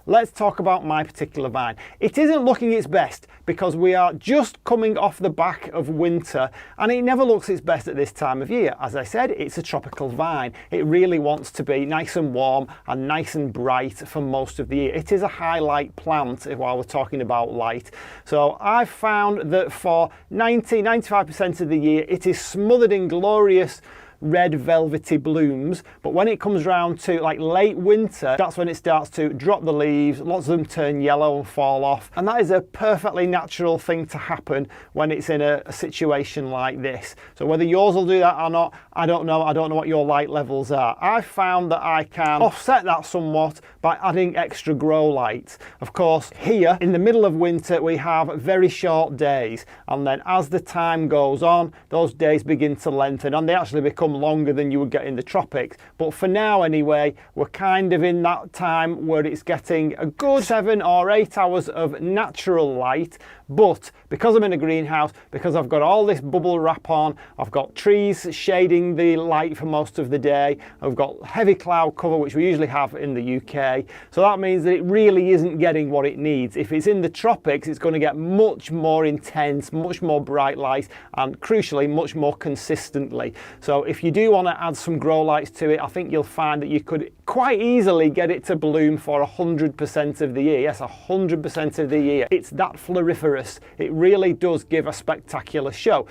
let's talk about my particular vine. It isn't looking its best because we are just coming off the back of winter, and it never looks its best at this time of year. As I said, it's a tropical vine. It really wants to be nice and warm and nice and bright for most of the year. It is a highlight plant while we're talking about light. So I've found that for 95% of the year, it is smothered in glorious red velvety blooms, but when it comes round to like late winter, that's when it starts to drop the leaves. Lots of them turn yellow and fall off, and that is a perfectly natural thing to happen when it's in a situation like this. So whether yours will do that or not, I don't know. I don't know what your light levels are. I found that I can offset that somewhat by adding extra grow light. Of course, here in the middle of winter we have very short days, and then as the time goes on, those days begin to lengthen and they actually become longer than you would get in the tropics. But for now anyway, we're kind of in that time where it's getting a good 7 or 8 hours of natural light. But because I'm in a greenhouse, because I've got all this bubble wrap on, I've got trees shading the light for most of the day, I've got heavy cloud cover, which we usually have in the UK, so that means that it really isn't getting what it needs. If it's in the tropics, it's going to get much more intense, much more bright light, and crucially much more consistently. So if you do want to add some grow lights to it, I think you'll find that you could quite easily get it to bloom for 100% of the year. Yes, 100% of the year. It's that floriferous. It really does give a spectacular show.